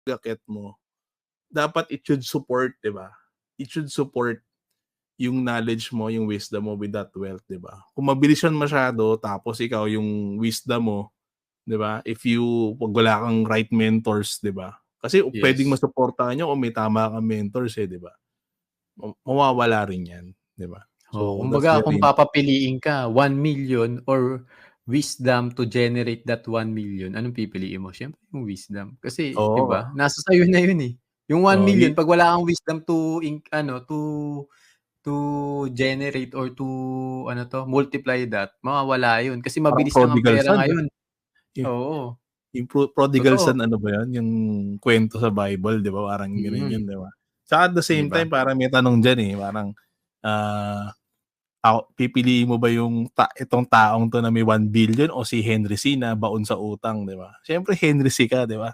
pag-aakyat mo, dapat it should support, 'di ba? It should support yung knowledge mo, yung wisdom mo with that wealth, 'di ba? Kung mabilis yun masyado tapos ikaw yung wisdom mo, 'di ba? Pag wala kang right mentors, 'di ba? Kasi puwedeng Yes. masuportahan niyo kung may tama kang mentors, eh, 'di ba? Mawawala rin 'yan, 'di ba? Oo, So, that's kumbaga kung very papapiliin ka 1,000,000 or wisdom to generate that 1,000,000, anong pipiliin mo? Siyempre yung wisdom. Kasi 'di Oo. ba, nasa sa'yo na yun, eh. Yung one Oo, million 'pag wala kang wisdom to to generate or to ano 'to, multiply that, mawawala yun kasi parang mabilis lang ang prodigal pera son, ngayon. eh. Oo, Yung prodigal totoo. son ano ba yun, yung kwento sa Bible, 'di ba, parang gano'n Mm, yun, 'di ba? Tsaka at the 'di same ba? time parang may tanong diyan, eh, parang, pipiliin mo ba yung itong taong 'to na may 1,000,000,000 o si Henry C na baon sa utang, 'di ba? Siyempre Henry C ka, 'di ba?